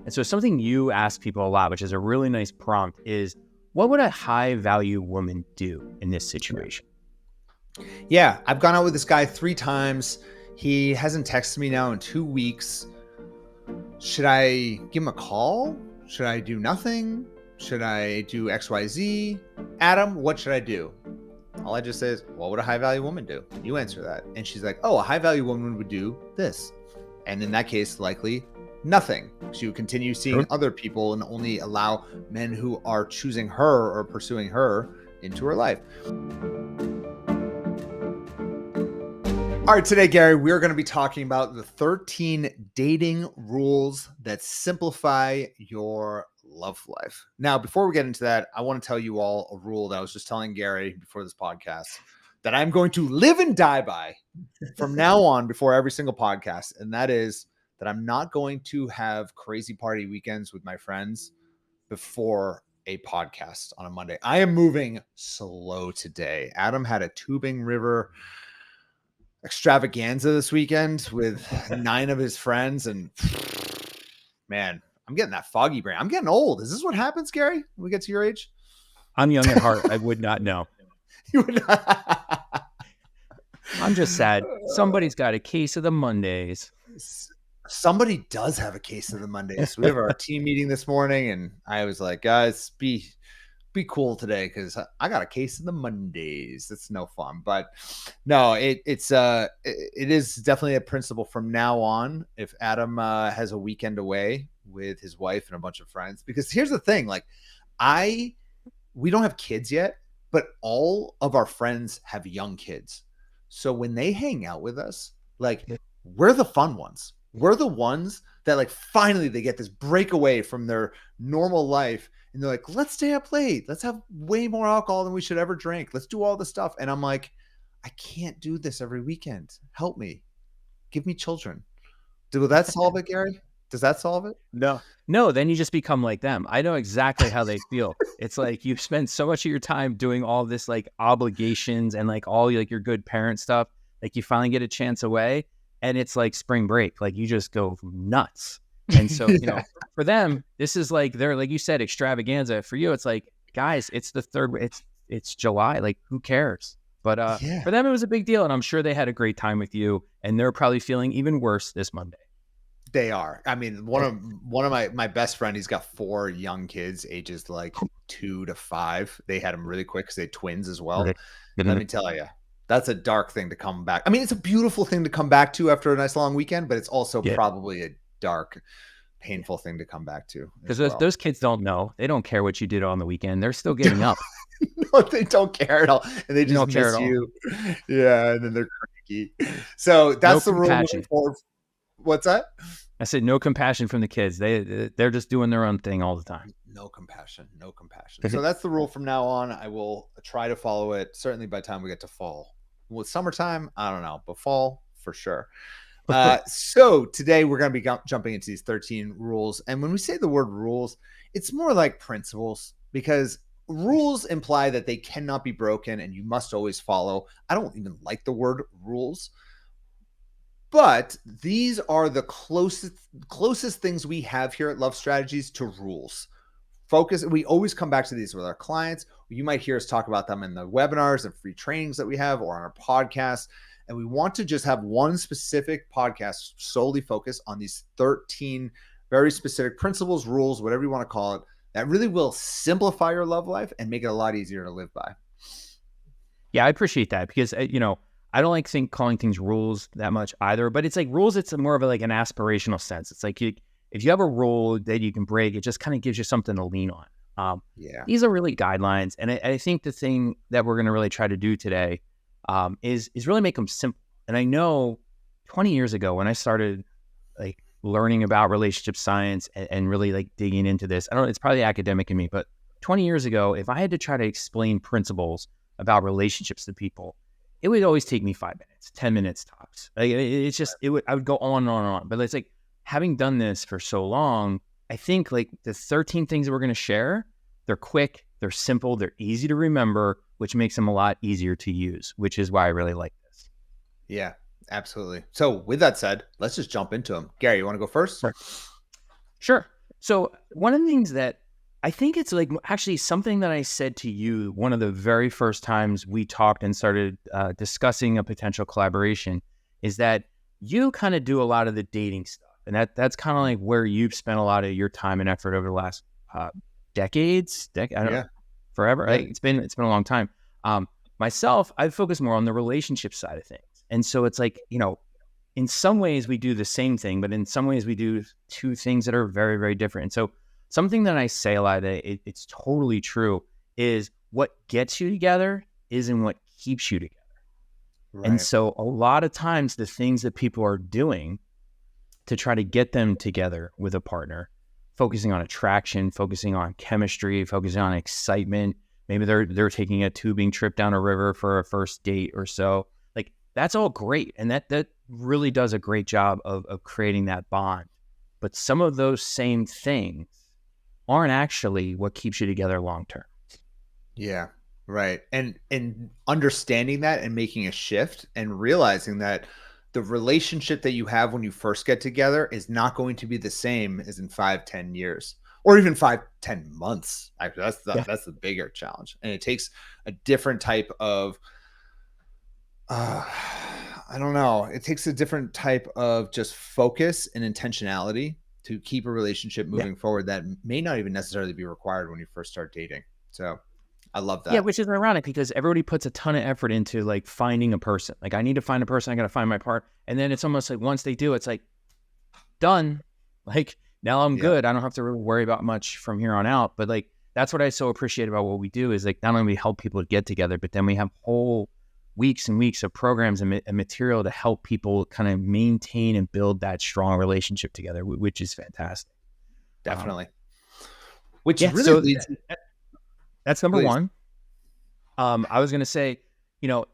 And so something you ask people a lot, which is a really nice prompt, is what would a high value woman do in this situation? Yeah, I've gone out with this guy 3 times. He hasn't texted me now in 2 weeks. Should I give him a call? Should I do nothing? Should I do XYZ? Adam, what should I do? All I just say is, what would a high value woman do? You answer that. And she's like, oh, a high value woman would do this. And in that case, likely nothing. She would continue seeing other people and only allow men who are choosing her or pursuing her into her life. All right, today, Gary, we're going to be talking about the 13 dating rules that simplify your love life. Now, before we get into that, I want to tell you all a rule that I was just telling Gary before this podcast that I'm going to live and die by from now on before every single podcast. And that is that I'm not going to have crazy party weekends with my friends before a podcast on a Monday. I am moving slow today. Adam had a Tubing River extravaganza this weekend with 9 of his friends, and man, I'm getting that foggy brain. I'm getting old. Is this what happens, Gary, when we get to your age? I'm young at heart. I would not know. You would not. I'm just sad. Somebody's got a case of the Mondays. Somebody does have a case of the Mondays. We have our team meeting this morning, and I was like, guys, be cool today because I got a case of the Mondays. It's no fun, but no, it is definitely a principle from now on. If Adam has a weekend away with his wife and a bunch of friends, because here's the thing, like we don't have kids yet, but all of our friends have young kids. So when they hang out with us, like we're the fun ones. We're the ones that like finally they get this breakaway from their normal life. And they're like, let's stay up late. Let's have way more alcohol than we should ever drink. Let's do all this stuff. And I'm like, I can't do this every weekend. Help me. Give me children. Will that solve it, Gary? Does that solve it? No, then you just become like them. I know exactly how they feel. It's like you spend so much of your time doing all this like obligations and like all like your good parent stuff. Like you finally get a chance away and it's like spring break. Like you just go nuts. And so, you know, for them, this is like they're like you said, extravaganza. For you, it's like, guys, it's the third. It's July. Like, who cares? But for them, it was a big deal, and I'm sure they had a great time with you. And they're probably feeling even worse this Monday. They are. I mean, one of my best friend, he's got 4 young kids, ages like 2 to 5. They had them really quick because they had twins as well. Let me tell you, that's a dark thing to come back. I mean, it's a beautiful thing to come back to after a nice long weekend, but it's also probably a dark, painful thing to come back to. Because those kids don't know. They don't care what you did on the weekend. They're still getting up. No, they don't care at all. And they just miss you. Yeah, and then they're cranky. So that's the rule moving forward. What's that? I said no compassion from the kids. They're just doing their own thing all the time. No compassion. So that's the rule from now on. I will try to follow it. Certainly by the time we get to fall. With summertime, I don't know, but fall for sure. So today we're going to be jumping into these 13 rules. And when we say the word rules, it's more like principles, because rules imply that they cannot be broken and you must always follow. I don't even like the word rules, but these are the closest things we have here at Love Strategies to rules. Focus. We always come back to these with our clients. You might hear us talk about them in the webinars and free trainings that we have or on our podcast. And we want to just have one specific podcast solely focus on these 13 very specific principles, rules, whatever you want to call it, that really will simplify your love life and make it a lot easier to live by. Yeah, I appreciate that because, you know, I don't like calling things rules that much either, but it's like rules, it's more of like an aspirational sense. It's like if you have a rule that you can break, it just kind of gives you something to lean on. These are really guidelines. And I think the thing that we're going to really try to do today is really make them simple. And I know 20 years ago when I started like learning about relationship science and really like digging into this, I don't know, it's probably academic in me, but 20 years ago, if I had to try to explain principles about relationships to people, it would always take me 5 minutes, 10 minutes tops. Like I would go on and on and on. But it's like having done this for so long, I think like the 13 things that we're going to share, they're quick, they're simple, they're easy to remember, which makes them a lot easier to use, which is why I really like this. Yeah, absolutely. So with that said, let's just jump into them. Gary, you want to go first? Sure. So one of the things that I think it's like actually something that I said to you one of the very first times we talked and started discussing a potential collaboration is that you kind of do a lot of the dating stuff, and that's kind of like where you've spent a lot of your time and effort over the last decades. I don't know, Yeah. forever. Yeah. Like, it's been a long time. Myself, I focus more on the relationship side of things, and so it's like, in some ways we do the same thing, but in some ways we do two things that are very, very different. And so something that I say a lot, that it's totally true, is what gets you together isn't what keeps you together. And Right. so a lot of times the things that people are doing to try to get them together with a partner, focusing on attraction, focusing on chemistry, focusing on excitement. Maybe they're taking a tubing trip down a river for a first date or so. Like, that's all great. And that really does a great job of creating that bond. But some of those same things aren't actually what keeps you together long term. Yeah. Right. And understanding that and making a shift and realizing that the relationship that you have when you first get together is not going to be the same as in 5, 10 years, or even 5, 10 months. Actually, Yeah. that's the bigger challenge. And it takes a different type of uh I don't know. It takes a different type of just focus and intentionality to keep a relationship Yeah. moving forward that may not even necessarily be required when you first start dating. So I love Yeah, that. which is ironic because everybody puts a ton of effort into like finding a person. Like, I need to find a person, I got to find my part. And then it's almost like once they do, it's like done. Like, now I'm Yeah. good. I don't have to really worry about much from here on out. But like, that's what I so appreciate about what we do is like, not only we help people get together, but then we have whole weeks and weeks of programs and material to help people kind of maintain and build that strong relationship together, which is fantastic. Um, Definitely. Which yeah. really So leads that's number please. one. I was going to say, you know,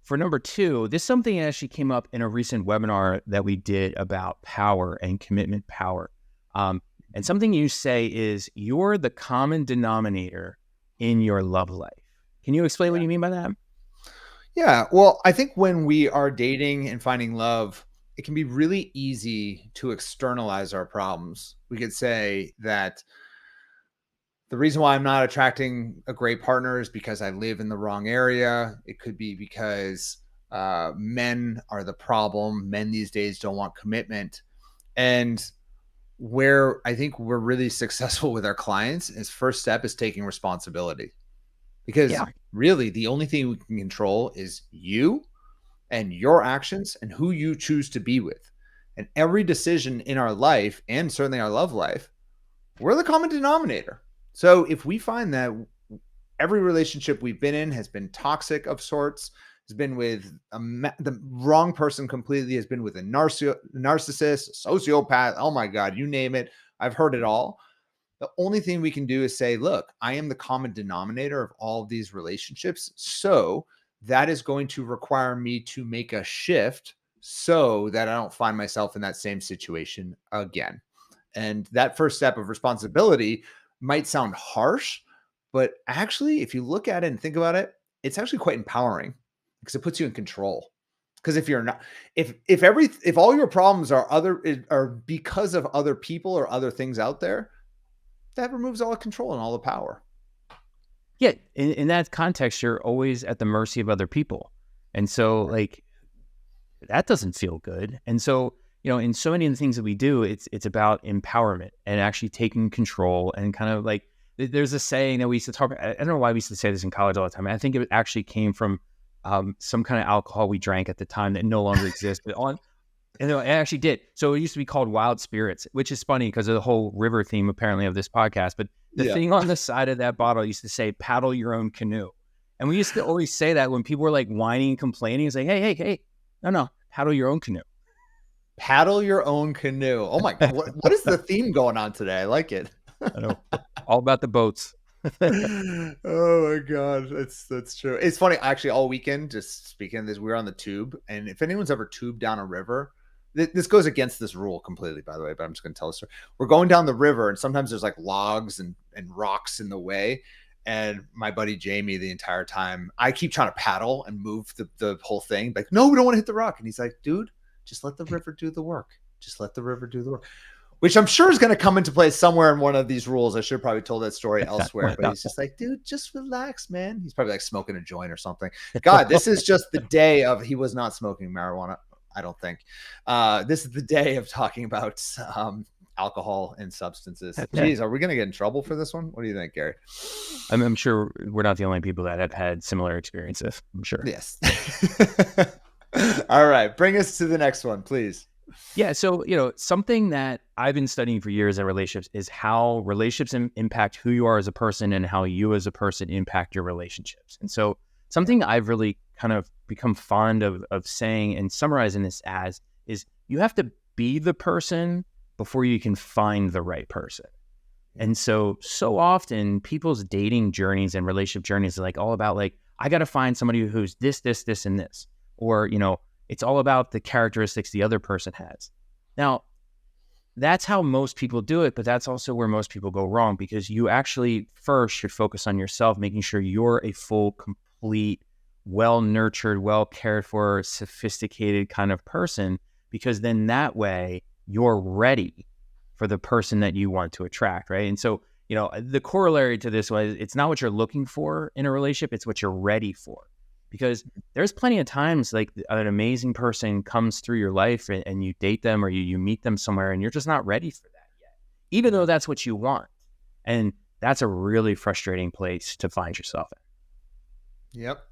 for number two, this is something that actually came up in a recent webinar that we did about power and commitment power. And something you say is you're the common denominator in your love life. Can you explain what you mean by that? Yeah. Well, I think when we are dating and finding love, it can be really easy to externalize our problems. We could say that the reason why I'm not attracting a great partner is because I live in the wrong area. It could be because men are the problem. Men these days don't want commitment. And where I think we're really successful with our clients is first step is taking responsibility, because Yeah. really the only thing we can control is you and your actions and who you choose to be with. And every decision in our life, and certainly our love life, we're the common denominator. So if we find that every relationship we've been in has been toxic of sorts, has been with the wrong person completely, has been with a narcissist, a sociopath, oh my God, you name it. I've heard it all. The only thing we can do is say, look, I am the common denominator of all of these relationships. So that is going to require me to make a shift so that I don't find myself in that same situation again. And that first step of responsibility might sound harsh, but actually, if you look at it and think about it, it's actually quite empowering because it puts you in control. Because if you're not, if all your problems are because of other people or other things out there, that removes all the control and all the power. Yeah. In that context, you're always at the mercy of other people. And so, like, that doesn't feel good. And so, in so many of the things that we do, it's about empowerment and actually taking control and kind of like, there's a saying that we used to talk. I don't know why we used to say this in college all the time. I think it actually came from some kind of alcohol we drank at the time that no longer exists. But and it actually did. So it used to be called Wild Spirits, which is funny because of the whole river theme apparently of this podcast. But the Yeah. thing on the side of that bottle used to say, "Paddle your own canoe." And we used to always say that when people were like whining and complaining, it's like, hey, hey, hey, no, paddle your own canoe. Paddle your own canoe. Oh my God. What is the theme going on today? I like it. I know, all about the boats. Oh my God. That's true. It's funny. Actually, all weekend, just speaking of this, we were on the tube. And if anyone's ever tubed down a river, this goes against this rule completely, by the way, but I'm just going to tell a story. We're going down the river, and sometimes there's like logs and rocks in the way. And my buddy Jamie, the entire time, I keep trying to paddle and move the whole thing. Like, no, we don't want to hit the rock. And he's like, dude, just let the river do the work. Just let the river do the work. which I'm sure is going to come into play somewhere in one of these rules. I should have probably told that story elsewhere, but he's just like, dude, just relax, man. He's probably like smoking a joint or something. God, this is just the day of, he was not smoking marijuana, I don't think. This is the day of talking about alcohol and substances. Jeez, are we going to get in trouble for this one? What do you think, Gary? I'm sure we're not the only people that have had similar experiences. I'm sure. Yes. All right, bring us to the next one, please. Yeah. So, something that I've been studying for years in relationships is how relationships impact who you are as a person and how you as a person impact your relationships. And so something I've really kind of become fond of saying and summarizing this as is you have to be the person before you can find the right person. And so often people's dating journeys and relationship journeys are like all about like, I got to find somebody who's this, and this, or, it's all about the characteristics the other person has. Now, that's how most people do it, but that's also where most people go wrong, because you actually first should focus on yourself, making sure you're a full, complete, well-nurtured, well-cared for, sophisticated kind of person, because then that way you're ready for the person that you want to attract, right? And so, the corollary to this was it's not what you're looking for in a relationship, it's what you're ready for. Because there's plenty of times like an amazing person comes through your life and you date them or you meet them somewhere and you're just not ready for that yet, even though that's what you want. And that's a really frustrating place to find yourself in. Yep.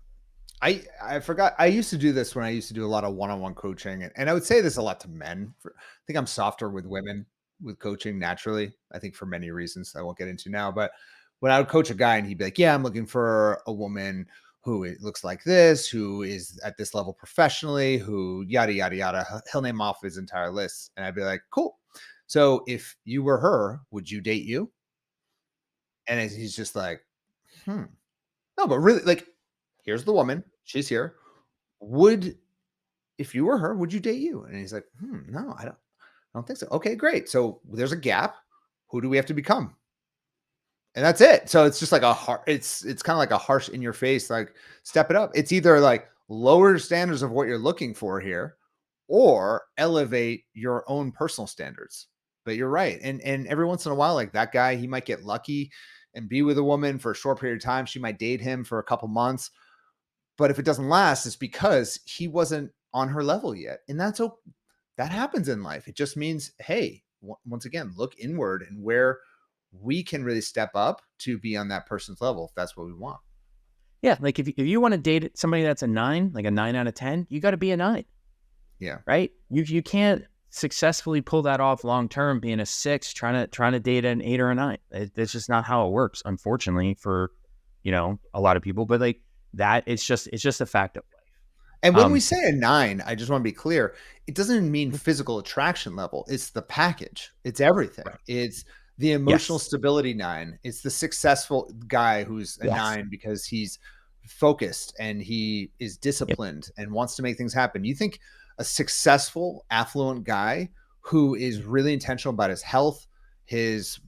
I forgot. I used to do this when I used to do a lot of one-on-one coaching. And I would say this a lot to men. I think I'm softer with women with coaching naturally. I think for many reasons I won't get into now. But when I would coach a guy and he'd be like, yeah, I'm looking for a woman who it looks like this, who is at this level professionally, who yada, yada, yada. He'll name off his entire list. And I'd be like, cool. So if you were her, would you date you? And he's just like, no, but really, like, here's the woman. She's here. If you were her, would you date you? And he's like, no, I don't think so. Okay, great. So there's a gap. Who do we have to become? And that's it. So it's just like it's kind of like a harsh in your face, like step it up. It's either like lower standards of what you're looking for here or elevate your own personal standards. But you're right. And every once in a while, like that guy, he might get lucky and be with a woman for a short period of time. She might date him for a couple months. But if it doesn't last, it's because he wasn't on her level yet. And that happens in life. It just means, hey, once again, look inward and where we can really step up to be on that person's level if that's what we want. Yeah. Like if you want to date somebody that's a 9, like a 9 out of 10, you got to be a 9. Yeah. Right. You can't successfully pull that off long-term being a 6, trying to date an 8 or a 9. That's just not how it works, unfortunately, for, a lot of people, but like that, it's just a fact of life. And when we say a 9, I just want to be clear, it doesn't mean physical attraction level. It's the package. It's everything. Right. It's the emotional stability 9. It's the successful guy who's a 9 because he's focused and he is disciplined and wants to make things happen. You think a successful, affluent guy who is really intentional about his health, his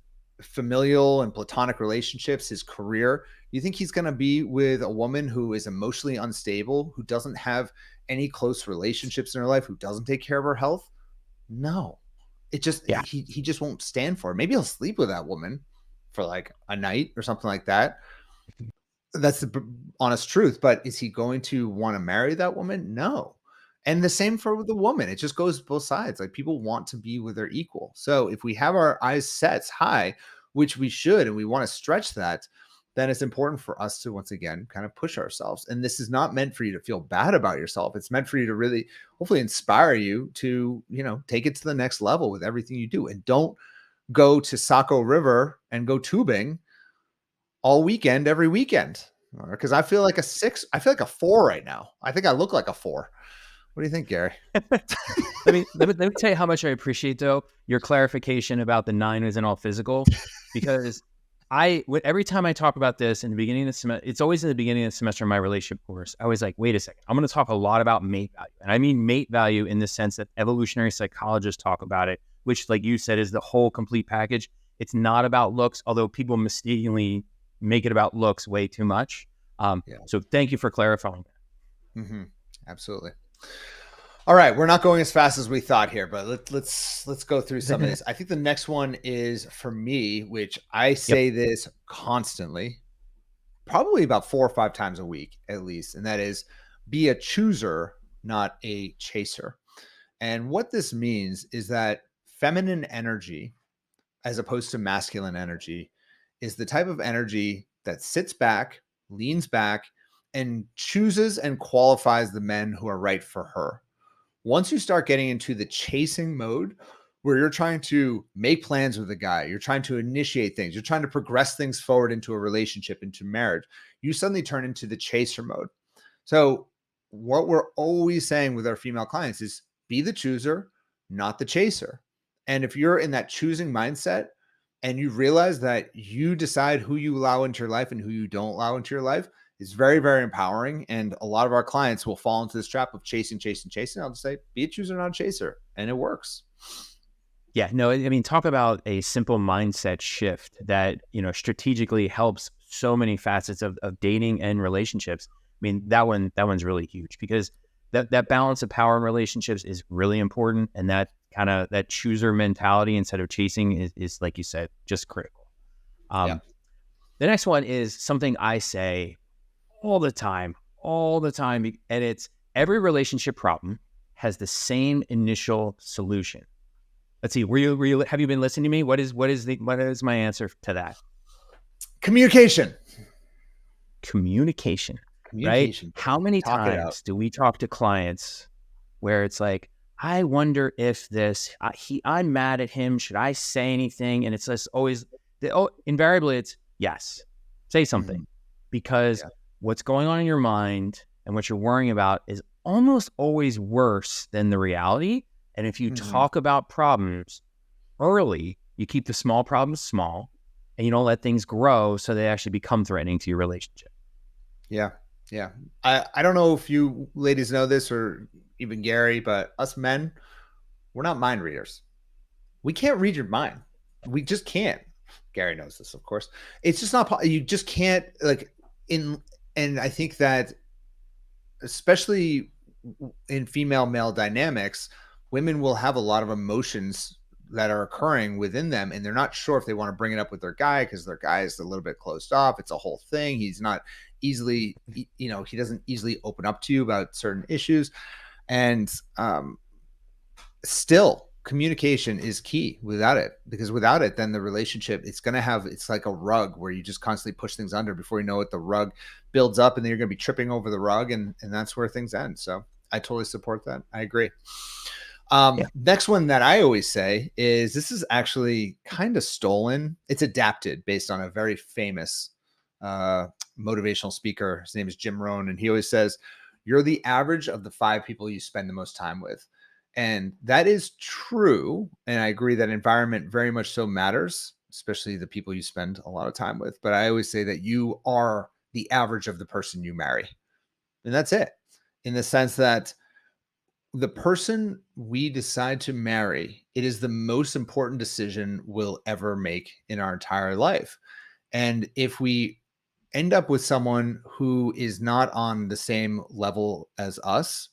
familial and platonic relationships, his career, you think he's going to be with a woman who is emotionally unstable, who doesn't have any close relationships in her life, who doesn't take care of her health? No. It just, he just won't stand for it. Maybe he'll sleep with that woman for like a night or something like that. That's the honest truth. But is he going to want to marry that woman? No. And the same for the woman. It just goes both sides. Like people want to be with their equal. So if we have our eyes set high, which we should, and we want to stretch that, then it's important for us to, once again, kind of push ourselves. And this is not meant for you to feel bad about yourself. It's meant for you to really, hopefully inspire you to, take it to the next level with everything you do. And don't go to Saco River and go tubing all weekend, every weekend. Because I feel like a 6, I feel like a 4 right now. I think I look like a 4. What do you think, Gary? let me tell you how much I appreciate, though, your clarification about the 9 isn't all physical, because every time I talk about this in the beginning of the semester, it's always in the beginning of the semester in my relationship course. I was like, wait a second, I'm going to talk a lot about mate value. And I mean mate value in the sense that evolutionary psychologists talk about it, which, like you said, is the whole complete package. It's not about looks, although people mistakenly make it about looks way too much. So thank you for clarifying that. Mm-hmm. Absolutely. All right, we're not going as fast as we thought here, but let's go through some of this. I think the next one is for me, which I Yep. say this constantly, probably about 4 or 5 times a week at least, and that is be a chooser, not a chaser. And what this means is that feminine energy, as opposed to masculine energy, is the type of energy that sits back, leans back, and chooses and qualifies the men who are right for her. Once you start getting into the chasing mode, where you're trying to make plans with a guy, you're trying to initiate things, you're trying to progress things forward into a relationship, into marriage, you suddenly turn into the chaser mode. So, what we're always saying with our female clients is be the chooser, not the chaser. And if you're in that choosing mindset and you realize that you decide who you allow into your life and who you don't allow into your life, it's very, very empowering. And a lot of our clients will fall into this trap of chasing, chasing, chasing. I'll just say, be a chooser, not a chaser. And it works. Yeah, no, I mean, talk about a simple mindset shift that, strategically helps so many facets of dating and relationships. I mean, that one's really huge because that balance of power in relationships is really important. And that chooser mentality instead of chasing is like you said, just critical. Yeah. The next one is something I say all the time, and it's every relationship problem has the same initial solution. Let's see. Have you been listening to me? What is my answer to that? Communication. Communication, right? Communication. How many Talk it out. times do we talk to clients where it's like, I wonder if I'm mad at him. Should I say anything? And it's just always, invariably it's yes, say something, because Yeah. what's going on in your mind and what you're worrying about is almost always worse than the reality. And if you talk about problems early, you keep the small problems small and you don't let things grow so they actually become threatening to your relationship. Yeah. Yeah. I don't know if you ladies know this or even Gary, but us men, we're not mind readers. We can't read your mind. We just can't. Gary knows this, of course. It's just not, you just can't and I think that especially in female male dynamics, women will have a lot of emotions that are occurring within them and they're not sure if they want to bring it up with their guy because their guy is a little bit closed off. It's a whole thing. He's not easily, he doesn't easily open up to you about certain issues. And still communication is key without it, because without it, then the relationship, it's like a rug where you just constantly push things under. Before you know it, the rug builds up and then you're going to be tripping over the rug and that's where things end. So I totally support that. I agree. Next one that I always say is, this is actually kind of stolen. It's adapted based on a very famous motivational speaker. His name is Jim Rohn. And he always says, you're the average of the 5 people you spend the most time with. And that is true. And I agree that environment very much so matters, especially the people you spend a lot of time with. But I always say that you are the average of the person you marry. And that's it, in the sense that the person we decide to marry, it is the most important decision we'll ever make in our entire life. And if we end up with someone who is not on the same level as us,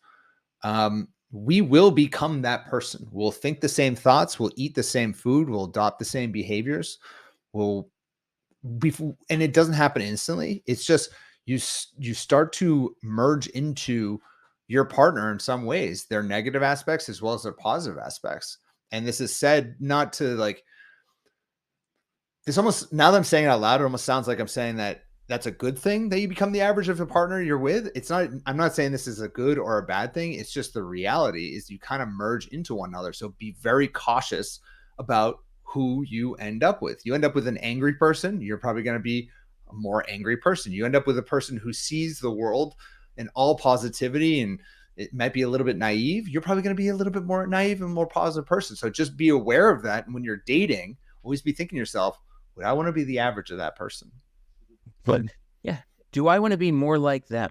we will become that person. We'll think the same thoughts, we'll eat the same food, we'll adopt the same behaviors, we'll be, and it doesn't happen instantly. It's just you start to merge into your partner in some ways, their negative aspects as well as their positive aspects. And this is said not to like, this almost, now that I'm saying it out loud, it almost sounds like I'm saying that that's a good thing that you become the average of the partner you're with. It's not, I'm not saying this is a good or a bad thing. It's just the reality is you kind of merge into one another. So be very cautious about who you end up with. You end up with an angry person, you're probably going to be a more angry person. You end up with a person who sees the world in all positivity and it might be a little bit naive. You're probably going to be a little bit more naive and more positive person. So just be aware of that. And when you're dating, always be thinking to yourself, would I want to be the average of that person? But yeah, do I want to be more like them?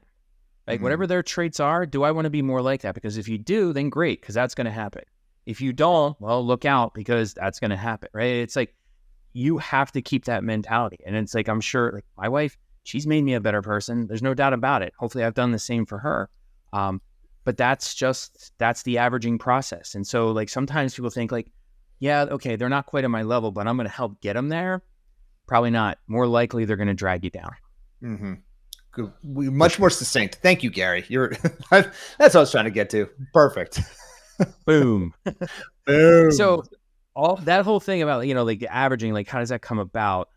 Like whatever their traits are, do I want to be more like that? Because if you do, then great, because that's going to happen. If you don't, well, look out, because that's going to happen, right? It's like you have to keep that mentality. And it's like, I'm sure like my wife, she's made me a better person. There's no doubt about it. Hopefully I've done the same for her. But but that's the averaging process. And so like sometimes people think like, yeah, okay, they're not quite at my level, but I'm going to help get them there. Probably not. More likely they're going to drag you down. Mm-hmm. Good. Much more succinct. Thank you, Gary. You're that's what I was trying to get to. Perfect. Boom. Boom. So all that whole thing about, like the averaging, like how does that come about?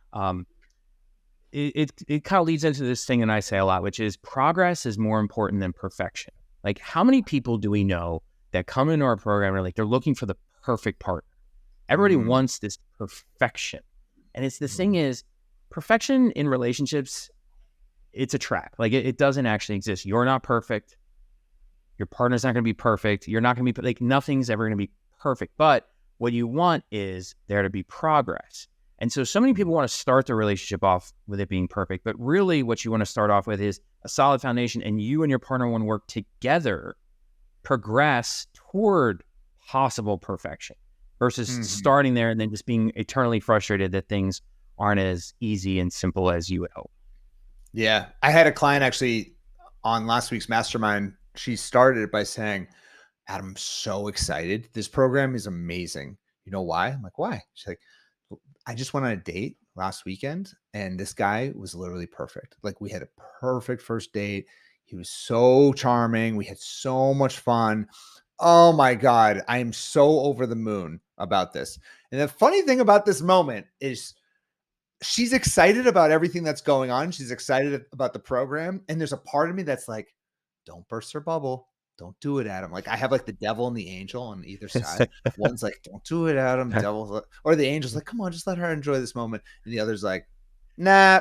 It kind of leads into this thing that I say a lot, which is progress is more important than perfection. Like how many people do we know that come into our program and like they're looking for the perfect partner? Everybody wants this perfection. And it's the thing is, perfection in relationships, it's a trap. Like it doesn't actually exist. You're not perfect. Your partner's not going to be perfect. You're not going to be like, nothing's ever going to be perfect. But what you want is there to be progress. And so many people want to start the relationship off with it being perfect. But really what you want to start off with is a solid foundation, and you and your partner want to work together, progress toward possible perfection versus starting there and then just being eternally frustrated that things aren't as easy and simple as you would hope. Yeah. I had a client actually on last week's mastermind. She started it by saying, Adam, I'm so excited. This program is amazing. You know why? I'm like, why? She's like, I just went on a date last weekend and this guy was literally perfect. Like we had a perfect first date. He was so charming. We had so much fun. Oh my God. I am so over the moon about this. And the funny thing about this moment is she's excited about everything that's going on. She's excited about the program. And there's a part of me that's like, don't burst her bubble. Don't do it, Adam. Like I have like the devil and the angel on either side. One's like, don't do it, Adam. Devil's like, or the angel's like, come on, just let her enjoy this moment. And the other's like, nah,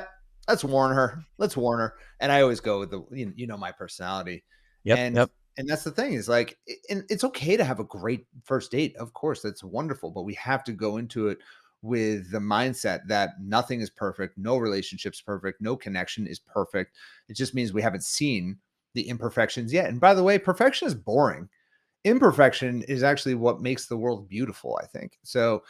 let's warn her. Let's warn her. And I always go with the, my personality. Yep. And that's the thing is like, and it's okay to have a great first date. Of course, that's wonderful, but we have to go into it with the mindset that nothing is perfect. No relationship's perfect. No connection is perfect. It just means we haven't seen the imperfections yet. And by the way, perfection is boring. Imperfection is actually what makes the world beautiful, I think. So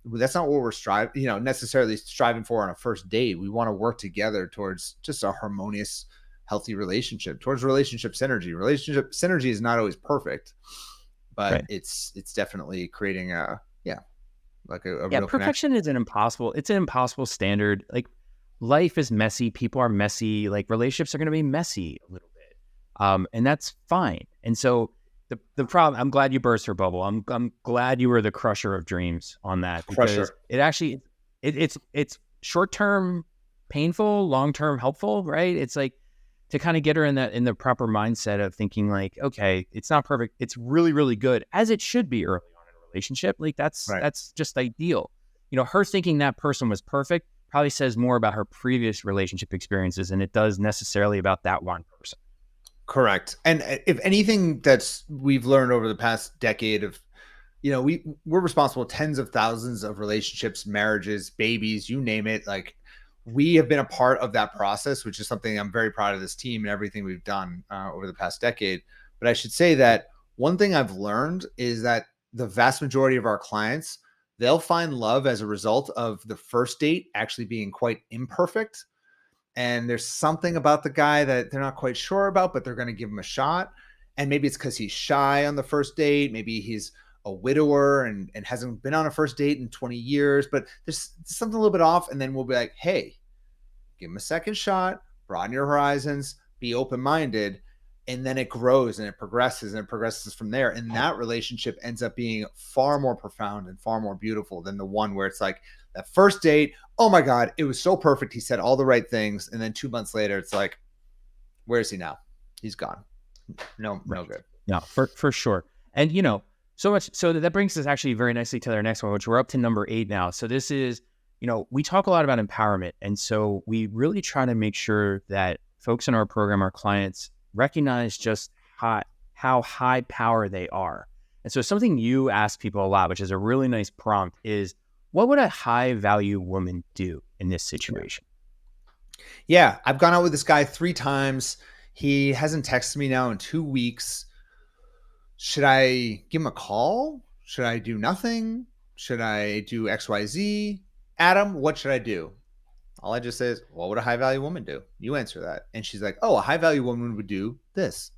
that's not what we're necessarily striving for on a first date. We want to work together towards just a harmonious, healthy relationship, towards relationship synergy. Relationship synergy is not always perfect, but it's definitely creating a real perfection connection. is it's an impossible standard. Like life is messy. People are messy. Like relationships are going to be messy a little bit. And that's fine. And so the problem, I'm glad you burst her bubble. I'm glad you were the crusher of dreams on that, because it actually, it's short-term painful, long-term helpful, right? It's like to kind of get her in the proper mindset of thinking like, okay, it's not perfect. It's really, really good, as it should be early on in a relationship. Like that's just ideal. Her thinking that person was perfect probably says more about her previous relationship experiences than it does necessarily about that one person. Correct. And if anything we've learned over the past decade of, we're responsible tens of thousands of relationships, marriages, babies, you name it. Like we have been a part of that process, which is something I'm very proud of this team and everything we've done over the past decade. But I should say that one thing I've learned is that the vast majority of our clients, they'll find love as a result of the first date actually being quite imperfect. And there's something about the guy that they're not quite sure about, but they're going to give him a shot. And maybe it's because he's shy on the first date. Maybe he's a widower and hasn't been on a first date in 20 years, but there's something a little bit off. And then we'll be like, hey, give him a second shot, broaden your horizons, be open-minded. And then it grows and it progresses from there. And that relationship ends up being far more profound and far more beautiful than the one where it's like that first date, oh my God, it was so perfect. He said all the right things. And then 2 months later, it's like, where is he now? He's gone. No good. No, for sure. And, so much. So that brings us actually very nicely to our next one, which we're up to number 8 now. So this is, we talk a lot about empowerment. And so we really try to make sure that folks in our program, our clients, recognize just how high power they are. And so something you ask people a lot, which is a really nice prompt, is what would a high value woman do in this situation? Yeah, I've gone out with this guy 3 times. He hasn't texted me now in 2 weeks. Should I give him a call? Should I do nothing? Should I do XYZ? Adam, what should I do? All I just say is, what would a high value woman do? You answer that. And she's like, oh, a high value woman would do this.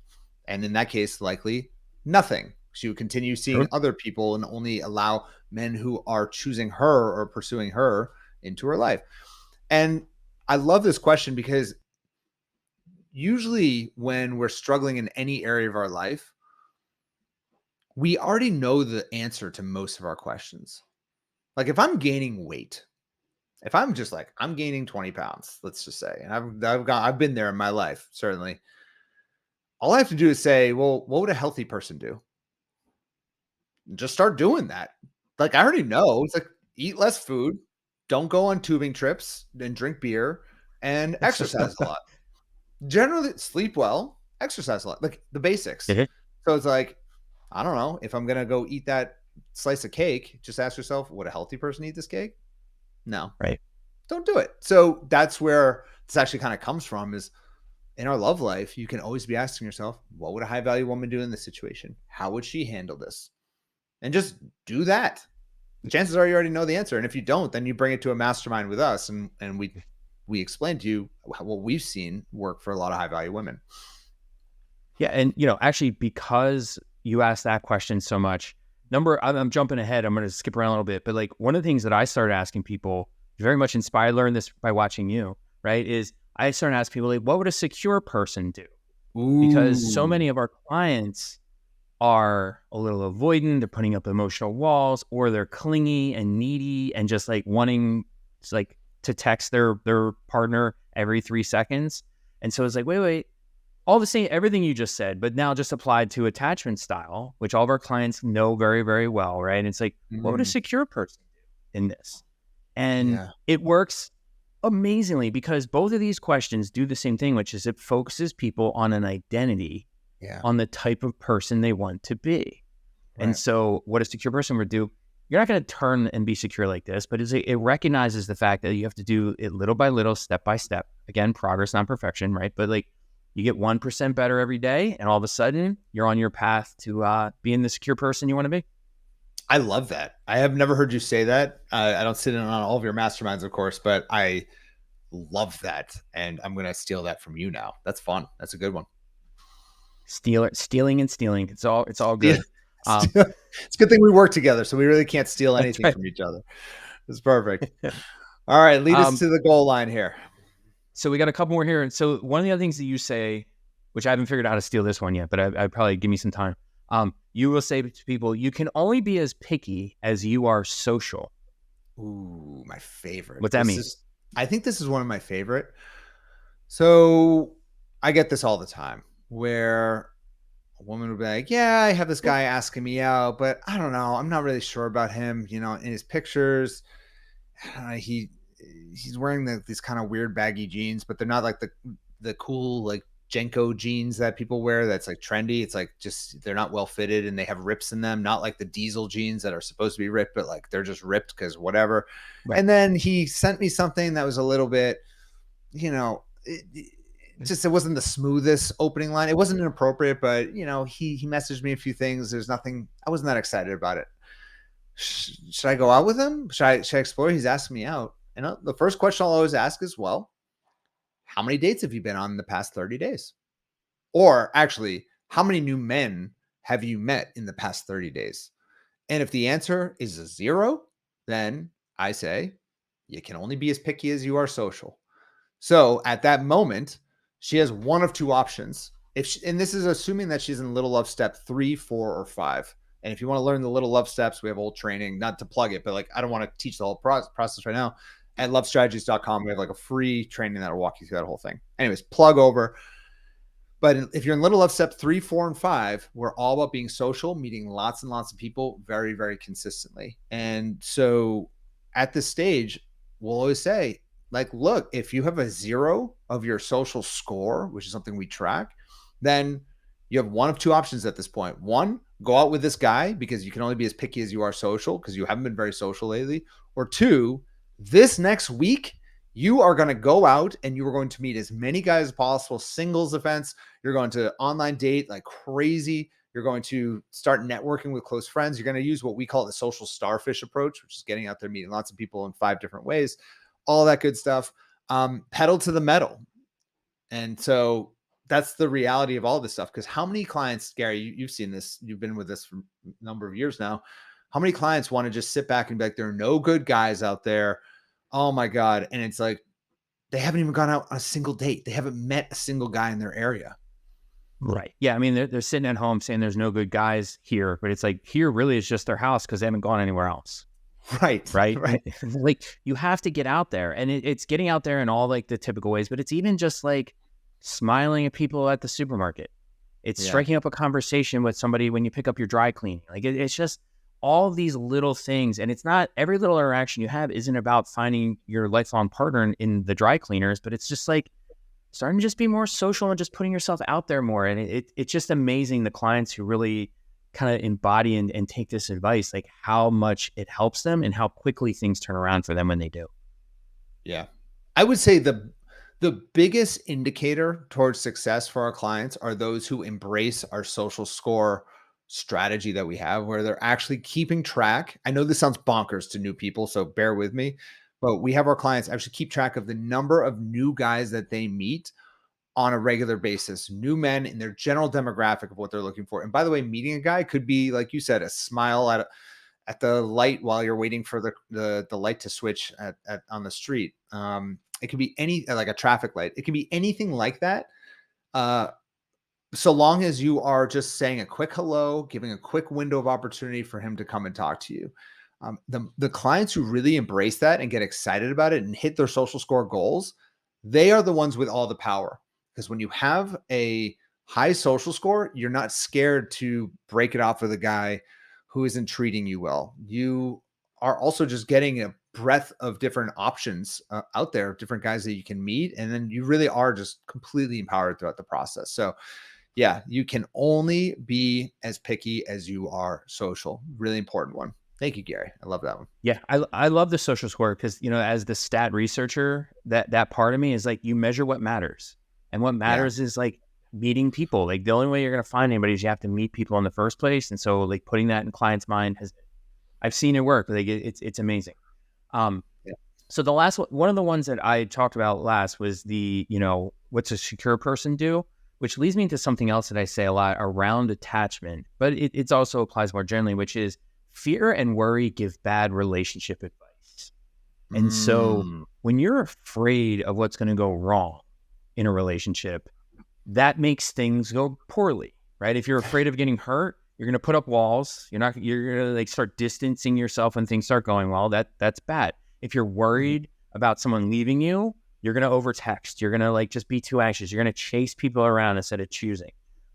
And in that case, likely nothing. She would continue seeing Sure. other people and only allow men who are choosing her or pursuing her into her life. And I love this question because usually when we're struggling in any area of our life, we already know the answer to most of our questions. Like if I'm gaining weight, if I'm just like I'm gaining 20 pounds, let's just say, and I've been there in my life, certainly. All I have to do is say, well, what would a healthy person do? Just start doing that. Like I already know. It's like eat less food, don't go on tubing trips, and drink beer, and exercise a lot. Generally sleep well, exercise a lot, like the basics. Mhm. So it's like, I don't know, if I'm gonna go eat that slice of cake, just ask yourself, would a healthy person eat this cake? No, Right. don't do it. So that's where this actually kind of comes from is in our love life, you can always be asking yourself, what would a high value woman do in this situation? How would she handle this? And just do that. Chances are you already know the answer. And if you don't, then you bring it to a mastermind with us and we explain to you what we've seen work for a lot of high value women. Yeah, and actually, because you asked that question so much, I'm jumping ahead. I'm going to skip around a little bit, but like one of the things that I started asking people, very much inspired, learned this by watching you, right? Is I started asking people like, what would a secure person do? Because so Ooh. many of our clients are a little avoidant, they're putting up emotional walls, or they're clingy and needy and just like wanting to text their partner every 3 seconds. And so it's like, wait, all the same, everything you just said, but now just applied to attachment style, which all of our clients know very, very well, right? And it's like, what would a Mm, secure person do in this? And yeah. it works amazingly because both of these questions do the same thing, which is it focuses people on an identity, Yeah. on the type of person they want to be. And Right. so what a secure person would do, you're not going to turn and be secure like this, but it recognizes the fact that you have to do it little by little, step by step. Again, progress, not perfection, right? But like you get 1% better every day, and all of a sudden you're on your path to being the secure person you want to be. I love that. I have never heard you say that. I don't sit in on all of your masterminds, of course, but I love that. And I'm going to steal that from you now. That's fun. That's a good one. Stealing and stealing. It's all Yeah. good. Um, It's a good thing we work together. So we really can't steal that's anything right. from each other. It's perfect. All right. Lead us um, to the goal line here. so we got a couple more here. And so one of the other things that you say, which I haven't figured out how to steal this one yet, but I'd probably give me some time. You will say to people, you can only be as picky as you are social. Ooh, my favorite. What that mean? I think this is one of my favorite. So I get this all the time where a woman would be like, yeah, I have this guy asking me out, but I don't know. I'm not really sure about him. In his pictures, he's wearing these kind of weird baggy jeans, but they're not like the cool like Jenko jeans that people wear. That's like trendy. It's like just they're not well fitted and they have rips in them. Not like the diesel jeans that are supposed to be ripped, but like they're just ripped because whatever. Right. And then he sent me something that was a little bit, it wasn't the smoothest opening line. It wasn't inappropriate, but he messaged me a few things. There's nothing. I wasn't that excited about it. Should I go out with him? Should I explore? He's asking me out. And the first question I'll always ask is, well, how many dates have you been on in the past 30 days? Or actually, how many new men have you met in the past 30 days? And if the answer is a 0, then I say you can only be as picky as you are social. So at that moment, she has one of two options. And this is assuming that she's in little love step 3, 4, or 5. And if you want to learn the little love steps, we have old training, not to plug it, but like I don't want to teach the whole process right now. At lovestrategies.com, we have like a free training that'll walk you through that whole thing. Anyways, plug over. But if you're in little love step 3, 4, and 5, we're all about being social, meeting lots and lots of people very, very consistently. And so at this stage, we'll always say, like, look, if you have a 0 of your social score, which is something we track, then you have one of two options at this point. One, go out with this guy because you can only be as picky as you are social because you haven't been very social lately. Or two, this next week, you are going to go out and you are going to meet as many guys as possible, singles events. You're going to online date like crazy. You're going to start networking with close friends. You're going to use what we call the social starfish approach, which is getting out there, meeting lots of people in 5 different ways, all that good stuff. Pedal to the metal. And so that's the reality of all this stuff. Because how many clients, Gary, you've seen this, you've been with this for a number of years now. How many clients want to just sit back and be like, there are no good guys out there. Oh my God. And it's like, they haven't even gone out on a single date. They haven't met a single guy in their area. Right. Yeah. I mean, they're sitting at home saying there's no good guys here, but it's like here really is just their house because they haven't gone anywhere else. Right. Right. Right. Like you have to get out there, and it's getting out there in all like the typical ways, but it's even just like smiling at people at the supermarket. It's striking up a conversation with somebody when you pick up your dry cleaning. Like it's just all these little things. And it's not every little interaction you have isn't about finding your lifelong partner in the dry cleaners, but it's just like starting to just be more social and just putting yourself out there more. And it's just amazing the clients who really kind of embody and take this advice, like how much it helps them and how quickly things turn around for them when they do. Yeah. I would say the biggest indicator towards success for our clients are those who embrace our social score strategy that we have, where they're actually keeping track. I know this sounds bonkers to new people, so bear with me, but we have our clients actually keep track of the number of new guys that they meet on a regular basis, new men in their general demographic of what they're looking for. And by the way, meeting a guy could be, like you said, a smile at the light while you're waiting for the light to switch at on the street. It could be any, like a traffic light. It can be anything like that. So long as you are just saying a quick hello, giving a quick window of opportunity for him to come and talk to you. The clients who really embrace that and get excited about it and hit their social score goals, they are the ones with all the power. Because when you have a high social score, you're not scared to break it off with a guy who isn't treating you well. You are also just getting a breadth of different options out there, different guys that you can meet. And then you really are just completely empowered throughout the process. So yeah, you can only be as picky as you are social. Really important one. Thank you, Gary. I love that one. Yeah, I love the social score because, you know, as the stat researcher, that part of me is like you measure what matters. And what matters is like meeting people. Like the only way you're going to find anybody is you have to meet people in the first place. And so like putting that in clients' mind I've seen it work. Like it's amazing. So the last one of the ones that I talked about last was the, you know, what's a secure person do, which leads me into something else that I say a lot around attachment, but it also applies more generally, which is fear and worry give bad relationship advice. And so when you're afraid of what's going to go wrong in a relationship, that makes things go poorly, right? If you're afraid of getting hurt, you're going to put up walls. You're going to like start distancing yourself when things start going well. That's bad. If you're worried about someone leaving you, you're going to overtext. You're going to like just be too anxious. You're going to chase people around instead of choosing.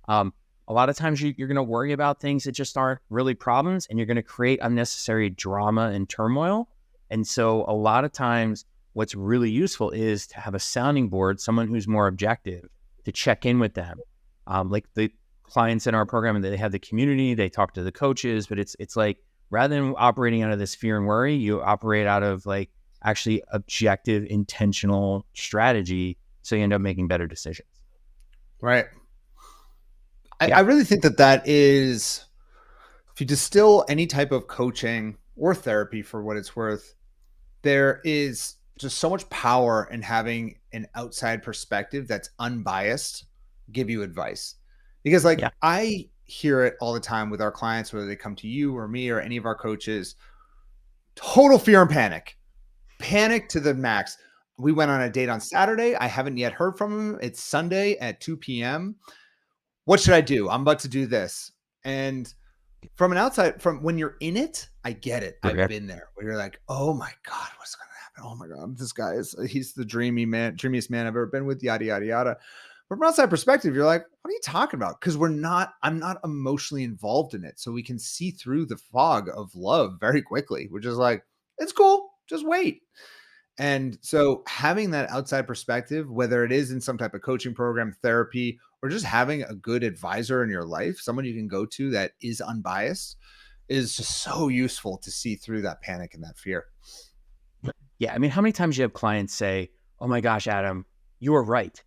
A lot of times you're going to worry about things that just aren't really problems, and you're going to create unnecessary drama and turmoil. And so a lot of times what's really useful is to have a sounding board, someone who's more objective, to check in with them. Like the clients in our program, they have the community, they talk to the coaches, but it's like, rather than operating out of this fear and worry, you operate out of like actually objective, intentional strategy. So you end up making better decisions. Right. I really think that is, if you distill any type of coaching or therapy for what it's worth, there is just so much power in having an outside perspective that's unbiased give you advice. Because like I hear it all the time with our clients, whether they come to you or me or any of our coaches, total fear and panic to the max. We went on a date on Saturday. I haven't yet heard from him. It's Sunday at 2 p.m. What should I do? I'm about to do this. And from an outside, from when you're in it, I get it. I've been there where you're like, oh my God, what's going to happen? Oh my God, this guy he's the dreamiest man I've ever been with, yada, yada, yada. From an outside perspective, you're like, what are you talking about? Because I'm not emotionally involved in it. So we can see through the fog of love very quickly, which is like, it's cool. Just wait. And so having that outside perspective, whether it is in some type of coaching program, therapy, or just having a good advisor in your life, someone you can go to that is unbiased, is just so useful to see through that panic and that fear. Yeah. I mean, how many times you have clients say, oh my gosh, Adam, you were right.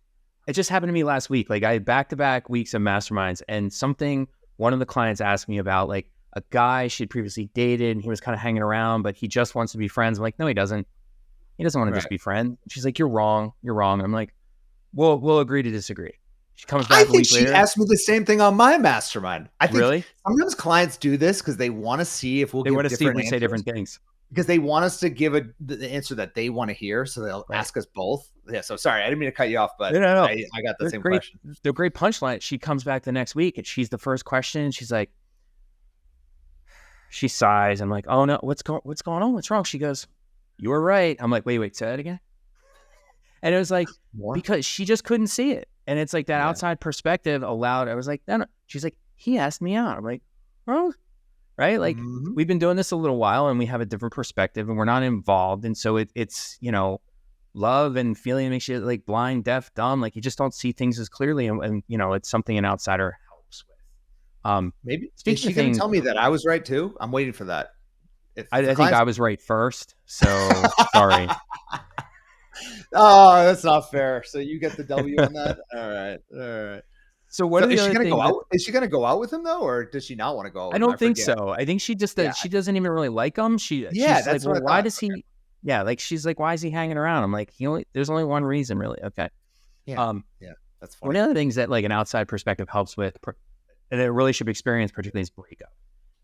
It just happened to me last week. Like I had back-to-back weeks of masterminds, and one of the clients asked me about like a guy she'd previously dated, and he was kind of hanging around, but he just wants to be friends. I'm like, no, he doesn't. He doesn't want to just be friends. She's like, you're wrong. I'm like, we'll agree to disagree. She comes I back a think week she later. asked me the same thing on my mastermind. I think Really? sometimes clients do this because they want to see if we'll They give want to see if different we say answers, different things. because they want us to give the answer that they want to hear. So they'll Right. ask us both. Yeah. So sorry, I didn't mean to cut you off, but No, no, no. I got the They're same great. question. They're great punchline. She comes back the next week and she's the first question. She's like, she sighs. I'm like, oh no, what's going on? What's wrong? She goes, you were right. I'm like, wait, say that again. And it was like, More? because she just couldn't see it. And it's like that Yeah. outside perspective allowed, I was like, no, no. She's like, he asked me out. I'm like, oh, right. Like Mhm. we've been doing this a little while and we have a different perspective and we're not involved. And so it's, love and feeling makes you like blind, deaf, dumb. Like you just don't see things as clearly. And it's something an outsider helps with. Maybe is Speaking she of going to things, tell me that I was right too? I'm waiting for that. If the I think clients, I was right first. So sorry. oh, that's not fair. So you get the W on that. All right, all right. So one So of the is she other going to go things that out? Is she going to go out with him though, or does she not want to go out I with him? I don't think forget. so. I think she just Yeah, she doesn't even really like him. yeah, She's like, that's what well, I why thought. does he? Yeah, like she's like, why is he hanging around? I'm like, there's only one reason, really. Okay. Yeah, Um, yeah, that's one funny. of the things that like an outside perspective helps with, and a relationship experience, particularly, is breakup.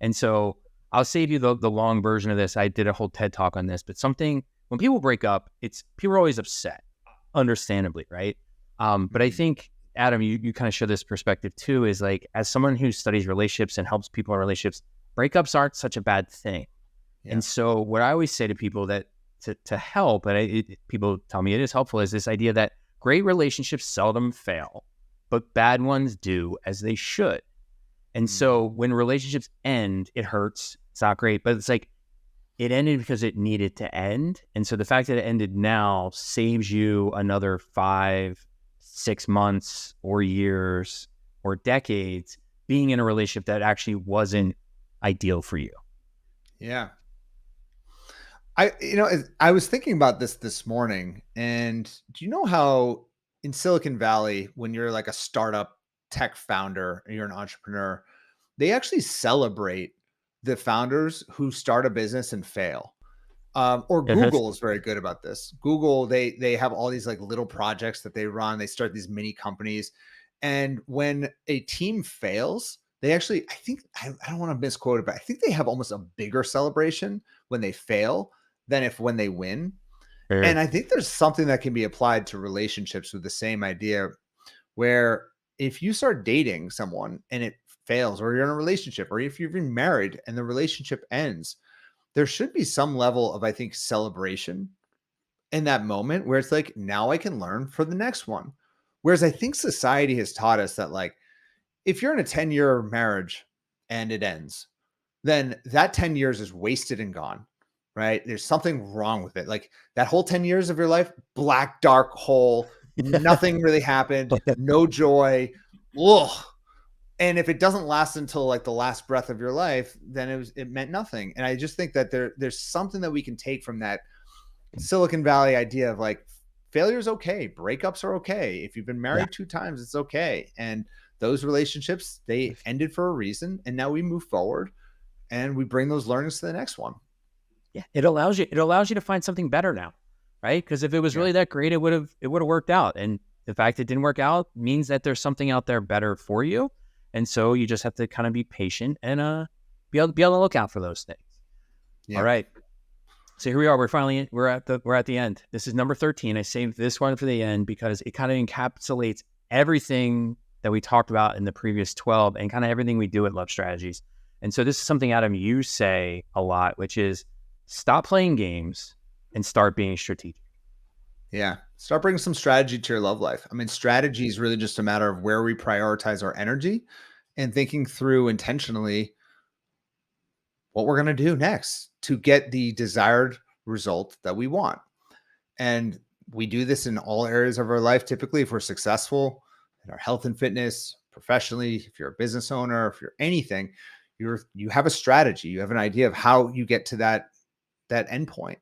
And so I'll save you the long version of this. I did a whole TED talk on this, but when people break up, it's people are always upset, understandably, right? But I Mhm. think Adam, you kind of show this perspective too. Is like as someone who studies relationships and helps people in relationships, breakups aren't such a bad thing. Yeah. And so what I always say to people that to help, and people tell me it is helpful, is this idea that great relationships seldom fail, but bad ones do, as they should. And Mhm. so when relationships end, it hurts. It's not great, but it's like it ended because it needed to end. And so the fact that it ended now saves you another 5, 6 months or years or decades being in a relationship that actually wasn't ideal for you. Yeah. I was thinking about this morning, and do you know how in Silicon Valley, when you're like a startup tech founder and you're an entrepreneur, they actually celebrate the founders who start a business and fail. Or Mhm. Google is very good about this. Google, they have all these like little projects that they run. They start these mini companies, and when a team fails, they actually, I don't want to misquote it, but I think they have almost a bigger celebration when they fail than if when they win. Sure. And I think there's something that can be applied to relationships with the same idea, where if you start dating someone and it fails, or you're in a relationship, or if you've been married and the relationship ends, there should be some level of, I think, celebration in that moment where it's like, now I can learn for the next one. Whereas I think society has taught us that, like, if you're in a 10-year marriage and it ends, then that 10 years is wasted and gone, right? There's something wrong with it. Like that whole 10 years of your life, black, dark hole, nothing really happened, no joy. Ugh. And if it doesn't last until like the last breath of your life, then it meant nothing. And I just think that there's something that we can take from that Silicon Valley idea of like, failure is okay, breakups are okay. If you've been Yeah. married 2 times, it's okay. And those relationships, they ended for a reason, and now we move forward and we bring those learnings to the next one. Yeah. It allows you to find something better now. Right. Because if it was Yeah. really that great, it would have worked out. And the fact it didn't work out means that there's something out there better for you. And so you just have to kind of be patient and be able to look out for those things. All Yeah. right. So here we are. We're at the end. This is number 13. I saved this one for the end because it kind of encapsulates everything that we talked about in the previous 12 and kind of everything we do at Love Strategies. And so this is something, Adam, you say a lot, which is stop playing games and start being strategic. Yeah. Start bringing some strategy to your love life. I mean, strategy is really just a matter of where we prioritize our energy and thinking through intentionally what we're going to do next to get the desired result that we want. And we do this in all areas of our life. Typically, if we're successful in our health and fitness, professionally, if you're a business owner, if you're anything, you have a strategy. You have an idea of how you get to that endpoint.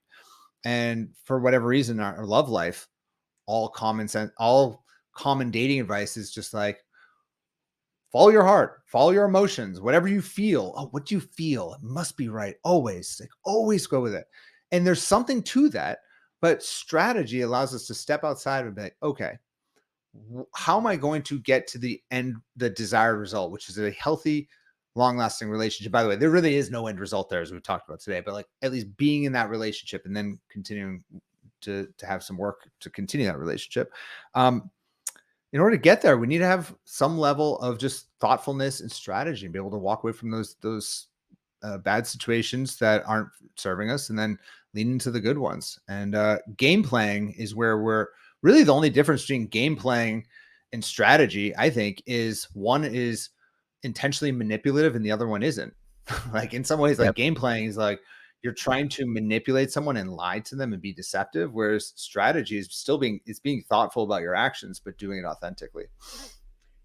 And for whatever reason, our love life, all common sense, all common dating advice is just like, follow your heart, follow your emotions, whatever you feel. Oh, what do you feel? It must be right. Always, like, always go with it. And there's something to that, but strategy allows us to step outside and be like, okay, how am I going to get to the end, the desired result, which is a healthy, long lasting relationship? By the way, there really is no end result there, as we've talked about today, but like at least being in that relationship and then continuing to have some work to continue that relationship. Um, in order to get there, we need to have some level of just thoughtfulness and strategy and be able to walk away from those bad situations that aren't serving us, and then lean into the good ones. And game playing is where we're really, the only difference between game playing and strategy, I think, is one is intentionally manipulative and the other one isn't. Like in some ways, like Yep. game playing is like you're trying to manipulate someone and lie to them and be deceptive, whereas strategy is still being thoughtful about your actions, but doing it authentically.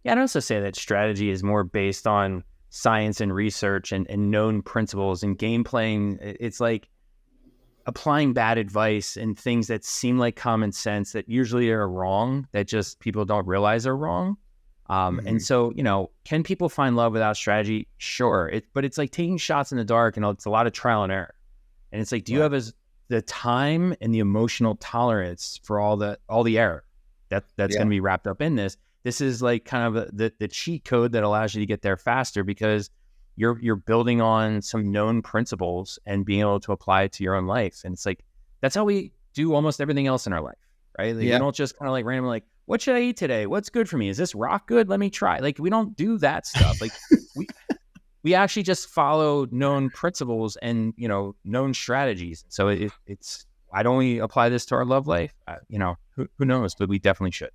Yeah, I'd also say that strategy is more based on science and research and known principles. And game playing, it's like applying bad advice and things that seem like common sense that usually are wrong, that just people don't realize are wrong. And Mhm. so, can people find love without strategy? Sure. But it's like taking shots in the dark, and it's a lot of trial and error. And it's like, do you Right. have the time and the emotional tolerance for all the error that's going Yeah. to be wrapped up in this? This is like kind of the cheat code that allows you to get there faster, because you're building on some known principles and being able to apply it to your own life. And it's like, that's how we do almost everything else in our life, right? Like we Yeah. don't just kind of like randomly like, what should I eat today? What's good for me? Is this rock good? Let me try. Like we don't do that stuff. Like we we actually just follow known principles and known strategies. So it's why don't we apply this to our love life? Who knows? But we definitely should.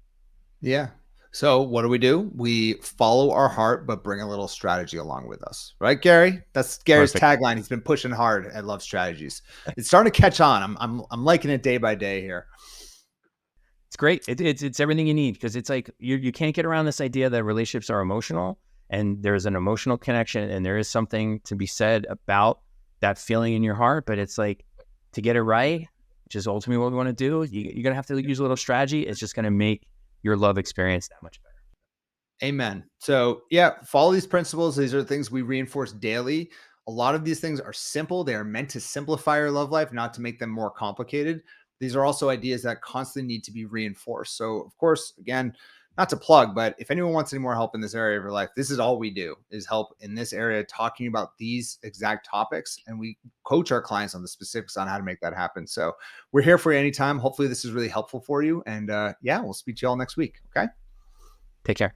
Yeah. So what do? We follow our heart, but bring a little strategy along with us, right, Gary? That's Gary's Perfect. tagline. He's been pushing hard at Love Strategies. It's starting to catch on. I'm liking it day by day here. It's great. It's everything you need, because it's like you can't get around this idea that relationships are emotional, and there's an emotional connection, and there is something to be said about that feeling in your heart. But it's like, to get it right, which is ultimately what we want to do, you're gonna have to use a little strategy. It's just gonna make your love experience that much better. Amen. So, yeah, follow these principles. These are things we reinforce daily. A lot of these things are simple. They are meant to simplify your love life, not to make them more complicated. These are also ideas that constantly need to be reinforced. So, of course, again, not to plug, but if anyone wants any more help in this area of your life, this is all we do, is help in this area, talking about these exact topics. And we coach our clients on the specifics on how to make that happen. So we're here for you anytime. Hopefully this is really helpful for you. And yeah, we'll speak to you all next week. Okay. Take care.